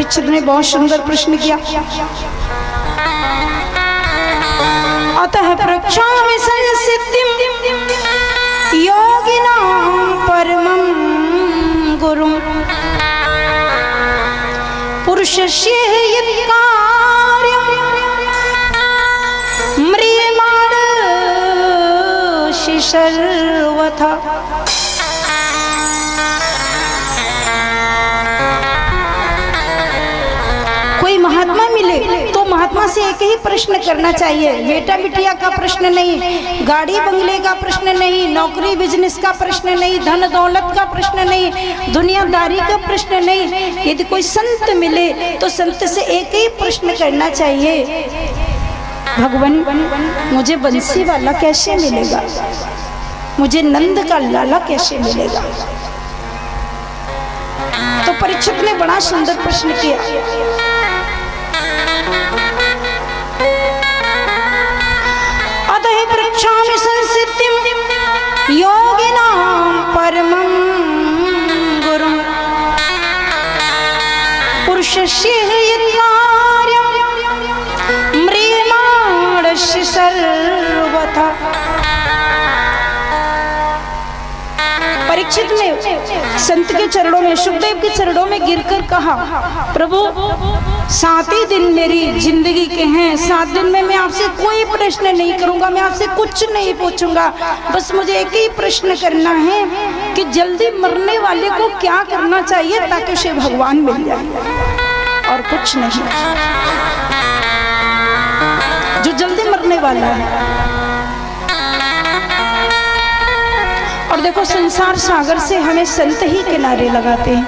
परीक्षित ने बहुत सुंदर प्रश्न किया। अतः प्रक्षामि संसिद्धिं योगिनां परमं गुरुं पुरुषस्य यत् कार्यं म्रियमाणस्य सर्वथा। कोई महात्मा मिले तो महात्मा से एक ही प्रश्न करना चाहिए, बेटा बिटिया का प्रश्न नहीं, गाड़ी बंगले का प्रश्न नहीं, नौकरी बिजनेस का प्रश्न नहीं, धन दौलत का प्रश्न नहीं, दुनियादारी का प्रश्न नहीं। यदि कोई संत मिले तो संत से एक ही प्रश्न करना चाहिए, भगवान मुझे बंसी वाला कैसे मिलेगा, मुझे नंद का लाला कैसे मिलेगा। तो परीक्षित ने बड़ा सुंदर प्रश्न किया। अतः प्रक्षामि संसिद्धिं योगिनां परमं गुरुं पुरुषस्य यत् कार्यं म्रियमाणस्य सर्वथा। परीक्षित ने संत के चरणों में, सुखदेव के चरणों में गिरकर कहा, प्रभु 7 ही दिन मेरी जिंदगी के हैं, 7 दिन में मैं आपसे कोई प्रश्न नहीं करूंगा, मैं आपसे कुछ नहीं पूछूंगा, बस मुझे एक ही प्रश्न करना है कि जल्दी मरने वाले को क्या करना चाहिए ताकि उसे भगवान मिल जाए, और कुछ नहीं। जो जल्दी मरने वाला है। और देखो संसार सागर से हमें संत ही किनारे लगाते हैं।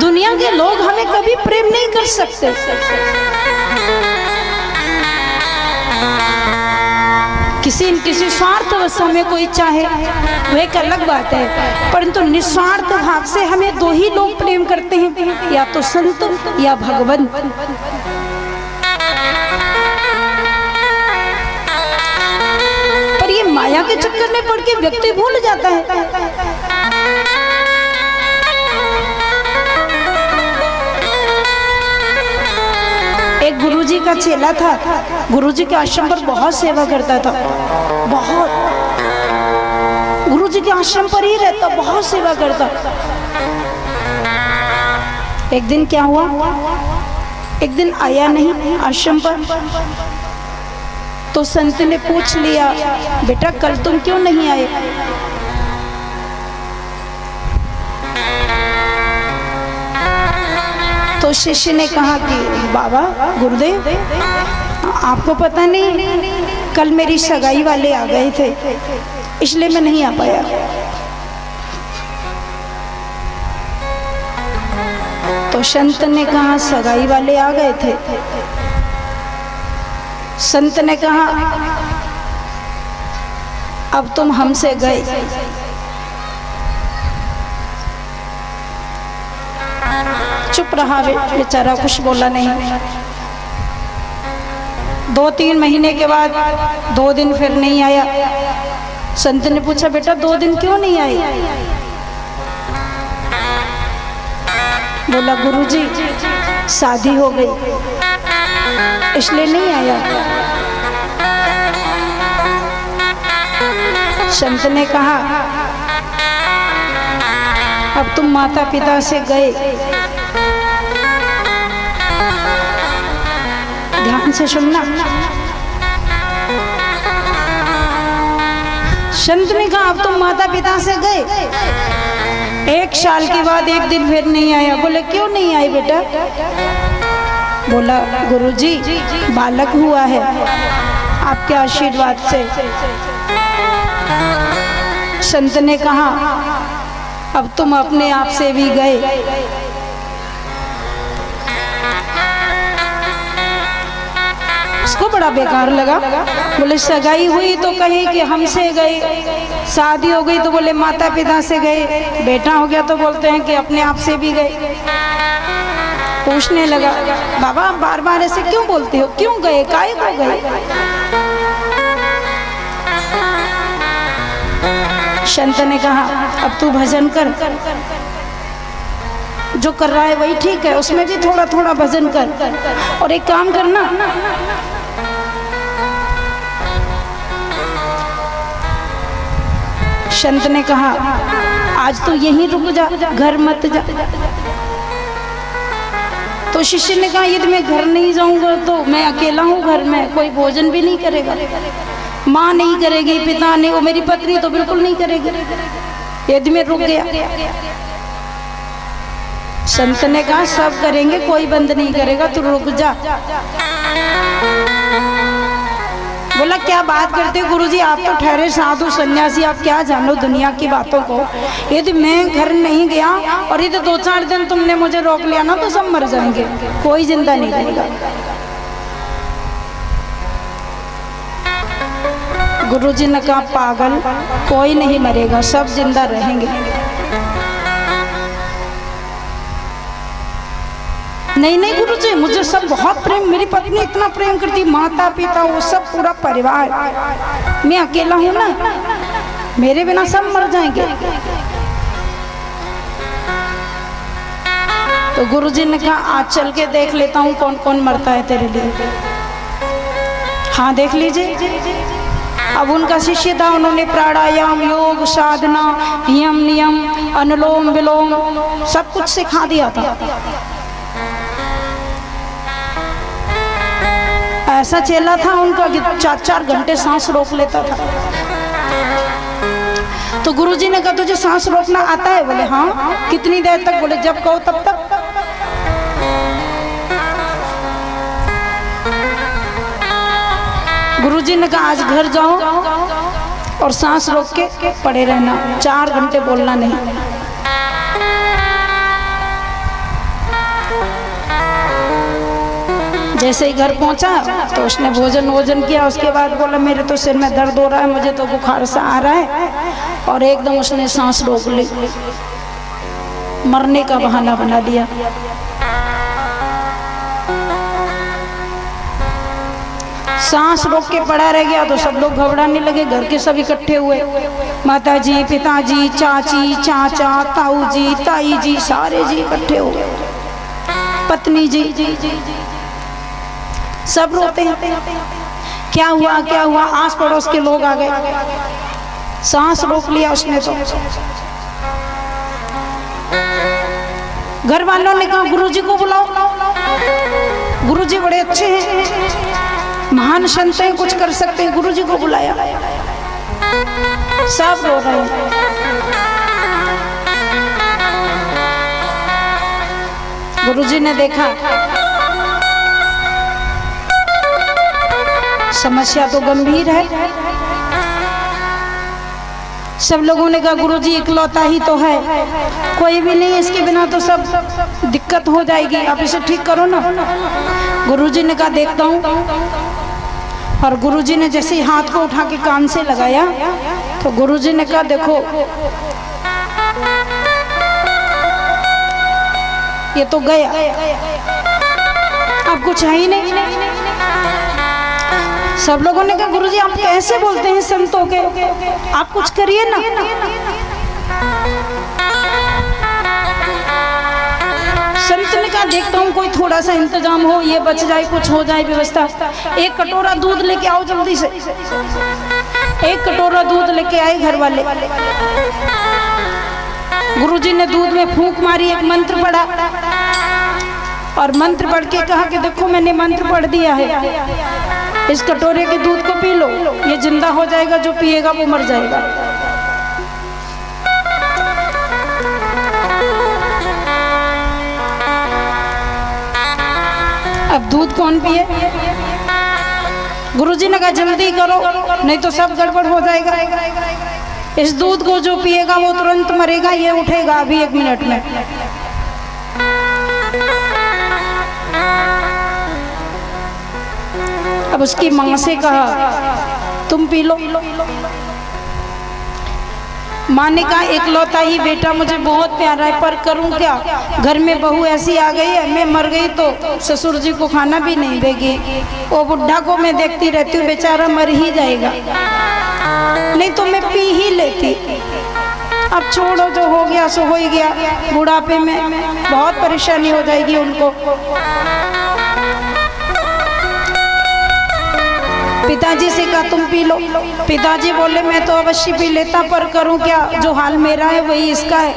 दुनिया के लोग हमें कभी प्रेम नहीं कर सकते। किसी स्वार्थवश हमें कोई चाहे वो एक अलग बात है, परंतु निस्वार्थ भाव से हमें 2 ही लोग प्रेम करते हैं, या तो संत या भगवान। पर ये माया के चक्कर में पड़ के व्यक्ति भूल जाता है। एक गुरुजी का चेला था, गुरुजी के आश्रम पर बहुत सेवा करता था, बहुत गुरुजी के आश्रम पर ही रहता, बहुत सेवा करता। एक दिन क्या हुआ, एक दिन आया नहीं आश्रम पर, तो संत ने पूछ लिया, बेटा कल तुम क्यों नहीं आए? तो शिष्य ने कहा कि बाबा गुरुदेव आपको पता नहीं, कल मेरी सगाई वाले आ गए थे इसलिए मैं नहीं आ पाया। तो संत ने कहा सगाई वाले आ गए थे? संत ने कहा अब तुम हमसे गए, चुप रहा बेचारा, कुछ बोला नहीं। 2-3 महीने के बाद 2 दिन फिर नहीं आया। संत ने पूछा बेटा 2 दिन क्यों नहीं आए? बोला गुरुजी शादी हो गई इसलिए नहीं आया। संत ने कहा अब तुम माता पिता से गए, ध्यान से सुनना। संत ने कहा अब तुम माता पिता से गए, 1 साल के बाद 1 दिन फिर नहीं आया। बोले क्यों नहीं आए बेटा? बोला गुरुजी बालक हुआ है आपके आशीर्वाद से। संत ने कहा अब तुम अपने आप से भी गए। उसको बड़ा बेकार लगा। बोले सगाई हुई तो कहे कि हमसे गए, शादी हो गई तो बोले माता पिता से गए, बेटा हो गया तो बोलते हैं कि अपने आप से भी गए। पूछने लगा बाबा आप बार बार ऐसे क्यों बोलते हो, क्यों गए, काहे को गए? संत ने कहा अब तू भजन कर, जो कर रहा है वही ठीक है, उसमें भी थोड़ा थोड़ा भजन कर। और एक काम करना, संत ने कहा आज तू यहीं रुक जा, घर मत जा। तो शिष्य ने कहा यदि मैं घर नहीं जाऊंगा तो मैं अकेला हूँ, घर में कोई भोजन भी नहीं करेगा, माँ नहीं करेगी, पिता नहीं, वो मेरी पत्नी तो बिल्कुल नहीं करेगी, यदि मैं रुक गया। संत ने कहा सब करेंगे, कोई बंद नहीं करेगा, तू रुक जा। बोला क्या बात करते गुरुजी, आप तो ठहरे साधु सन्यासी, आप क्या जानो दुनिया की बातों को। यदि मैं घर नहीं गया और यदि 2-4 दिन तुमने मुझे रोक लिया ना तो सब मर जाएंगे, कोई जिंदा नहीं रहेगा। गुरुजी ने कहा पागल, कोई नहीं मरेगा, सब जिंदा रहेंगे। नहीं नहीं गुरुजी, मुझे सब बहुत प्रेम, मेरी पत्नी इतना प्रेम करती, माता पिता वो सब पूरा परिवार, मैं अकेला हूँ ना, मेरे बिना सब मर जाएंगे। तो गुरुजी ने कहा आज चल के देख लेता हूँ कौन कौन मरता है तेरे लिए। हाँ देख लीजिए। अब उनका शिष्य था, उन्होंने प्राणायाम, योग, साधना, यम नियम, अनुलोम विलोम सब कुछ सिखा दिया था। ऐसा चेला था उनका कि 4-4 घंटे सांस रोक लेता था। तो गुरुजी ने कहा तुझे सांस रोकना आता है? बोले हाँ। कितनी देर तक? बोले जब कहो तब तक। गुरुजी ने कहा आज घर जाओ और सांस रोक के पड़े रहना, 4 घंटे बोलना नहीं। जैसे ही घर पहुंचा तो उसने भोजन किया, उसके बाद बोला मेरे तो सिर में दर्द हो रहा है, मुझे तो बुखार सा आ रहा है, और एकदम उसने सांस रोक ली, मरने का बहाना बना दिया। सांस रोक के पड़ा रह गया तो सब लोग घबराने लगे, घर के सब इकट्ठे हुए, माताजी, पिताजी, चाची, चाचा, ताऊ जी, ताई जी, सारे जी इकट्ठे हो गए, पत्नी जी सब रोते हैं। क्या हुआ क्या हुआ? आस पड़ोस के लोग आ गए, सांस रोक लिया उसने तो। घर वालों ने कहा गुरुजी को बुलाओ, गुरुजी बड़े अच्छे हैं, महान संत हैं, कुछ कर सकते हैं, गुरुजी को बुलाया। सब रो रहे हैं। गुरुजी ने देखा समस्या तो गंभीर है। सब लोगों ने कहा गुरुजी इकलौता ही तो है, कोई भी नहीं, इसके बिना तो सब दिक्कत हो जाएगी, आप इसे ठीक करो ना। गुरुजी ने कहा देखता हूँ। और गुरुजी ने जैसे ही हाथ को उठा के कान से लगाया तो गुरुजी ने कहा देखो ये तो गया, अब कुछ है ही नहीं। सब लोगों ने कहा गुरुजी आप कैसे बोलते हैं संतों के, आप कुछ करिए ना। संत ने कहा देखता हूँ कोई थोड़ा सा इंतजाम हो, ये बच जाए, कुछ हो जाए व्यवस्था। एक कटोरा दूध लेके आओ जल्दी से। एक कटोरा दूध लेके आए घर वाले। गुरुजी ने दूध में फूंक मारी, एक मंत्र पढ़ा और मंत्र पढ़ के कहा कि देखो मैंने मंत्र पढ़ दिया है, इस कटोरे के दूध को पी लो, ये जिंदा हो जाएगा, जो पिएगा वो मर जाएगा। अब दूध कौन पिए? गुरुजी ने कहा जल्दी करो नहीं तो सब गड़बड़ हो जाएगा। इस दूध को जो पिएगा वो तुरंत मरेगा, ये उठेगा अभी 1 मिनट में। अब उसकी माँ से कहा तुम पी लो। माँ ने कहा इकलौता ही बेटा मुझे बहुत प्यारा है, पर करूं क्या, घर में बहू ऐसी आ गई है, मैं मर गई तो ससुर जी को खाना भी नहीं देगी, वो बुढ़ा को मैं देखती रहती हूँ, बेचारा मर ही जाएगा, नहीं तो मैं पी ही लेती। अब छोड़ो, जो हो गया सो हो ही गया। बुढ़ापे में बहुत परेशानी हो जाएगी उनको। पिताजी से कहा तुम पी लो। पिताजी बोले मैं तो अवश्य पी लेता, पर करूं क्या, जो हाल मेरा है वही इसका है।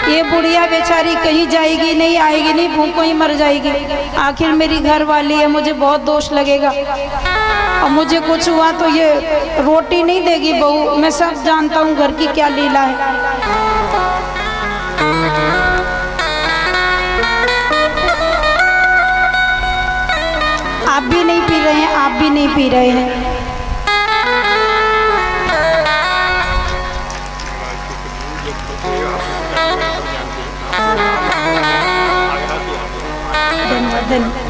ये बुढ़िया बेचारी कहीं जाएगी नहीं, आएगी नहीं, भूखों ही मर जाएगी। आखिर मेरी घर वाली है, मुझे बहुत दोष लगेगा। और मुझे कुछ हुआ तो ये रोटी नहीं देगी बहू। मैं सब जानता हूँ घर की क्या लीला है। आप भी नहीं पी रहे हैं, आप भी नहीं पी रहे हैं। धन्यवाद।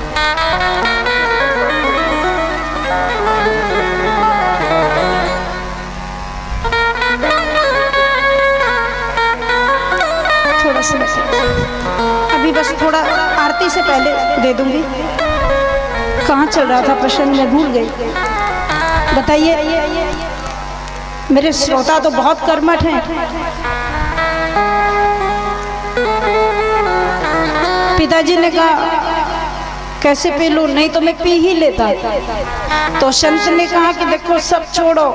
थोड़ा सा अभी बस थोड़ा आरती से पहले दे दूंगी। कहाँ चल रहा था प्रश्न, मैं भूल गई। बताइए। मेरे श्रोता तो बहुत कर्मठ हैं। पिताजी ने कहा कैसे पी लूं, नहीं तो मैं पी ही लेता। तो संत ने कहा कि देखो सब छोड़ो।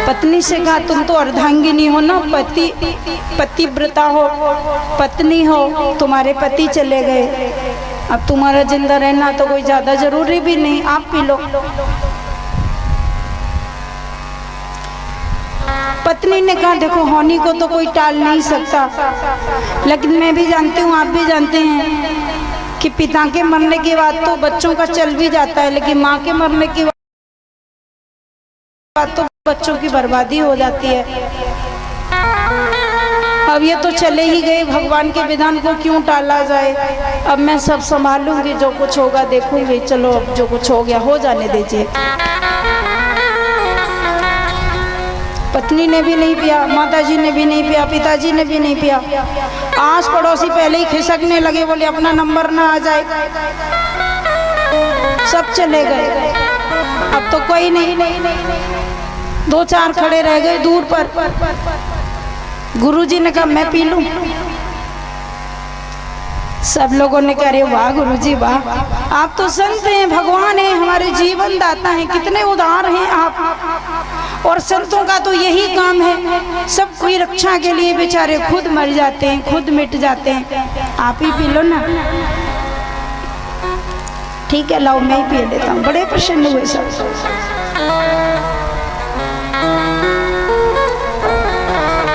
पत्नी से कहा तुम तो अर्धांगिनी हो ना, पतिव्रता हो, पत्नी हो, तुम्हारे पति चले गए, अब तुम्हारा जिंदा रहना तो कोई ज्यादा जरूरी भी नहीं, आप पी लो। पत्नी ने कहा देखो होनी को तो कोई टाल नहीं सकता, लेकिन मैं भी जानती हूँ, आप भी जानते हैं कि पिता के मरने के बाद तो बच्चों का चल भी जाता है, लेकिन माँ के मरने के बाद तो बच्चों की बर्बादी हो जाती है। अब ये तो चले ही गए, भगवान के विधान को क्यों टाला जाए। अब मैं सब संभालूंगी, जो कुछ होगा देखूंगी। चलो अब जो कुछ हो गया हो जाने दीजिए। पत्नी ने भी नहीं पिया, माताजी ने भी नहीं पिया, पिताजी ने भी नहीं पिया। आस पड़ोसी पहले ही खिसकने लगे, बोले अपना नंबर ना आ जाए। सब चले गए, अब तो कोई नहीं। दो चार खड़े रह गए दूर पर। गुरुजी ने कहा मैं पी लूं। सब लोगों ने कहा अरे वाह गुरुजी वाह, आप तो संत हैं, भगवान हैं, हमारे जीवन दाता हैं, कितने उदार हैं आप। और संतों का तो यही काम है, सबकी रक्षा के लिए बेचारे खुद मर जाते हैं, खुद मिट जाते हैं। आप ही पी लो ना। ठीक है लाओ, मैं ही पी लेता हूँ। बड़े प्रसन्न हुए सब।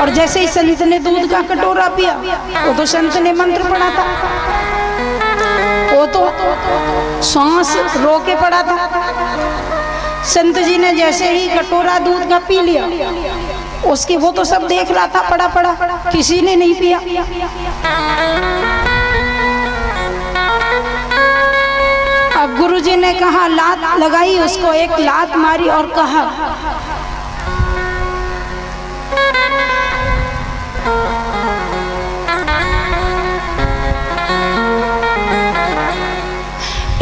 और जैसे ही संत ने दूध का कटोरा पिया, वो तो संत ने मंत्र पढ़ा था, वो तो सांस रोके पड़ा था। संत जी ने जैसे ही कटोरा दूध का पी लिया, उसकी वो तो सब देख रहा था, पड़ा किसी ने नहीं पिया। अब गुरुजी ने कहा लात लगाई, उसको एक लात मारी और कहा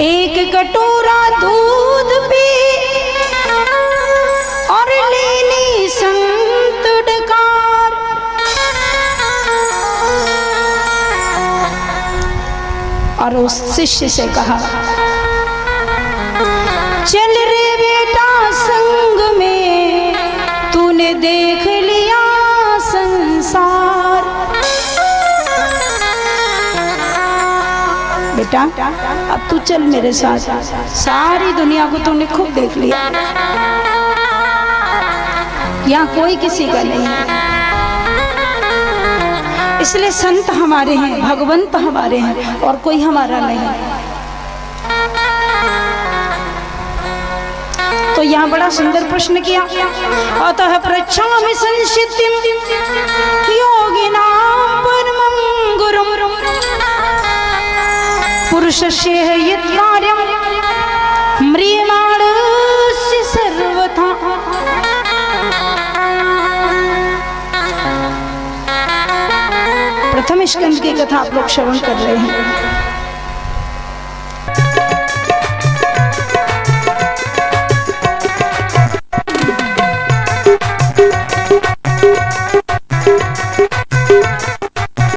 एक कटोरा दूध पी और लेनी संत डकार। और उस शिष्य से कहा चल रे बेटा संग में, तूने देख लिया संसार। बेटा अब तू चल मेरे साथ, सारी दुनिया को तूने खूब देख लिया, यहाँ कोई किसी का नहीं है। इसलिए संत हमारे हैं, भगवंत हमारे हैं, और कोई हमारा नहीं। तो यहाँ बड़ा सुंदर प्रश्न किया, अतः पृच्छामि संसिद्धिं योगिनां परमं गुरुं पुरुषस्य यत् कार्यं म्रियमाणस्य सर्वथा। प्रथम स्कंद की कथा आप लोग श्रवण कर रहे हैं।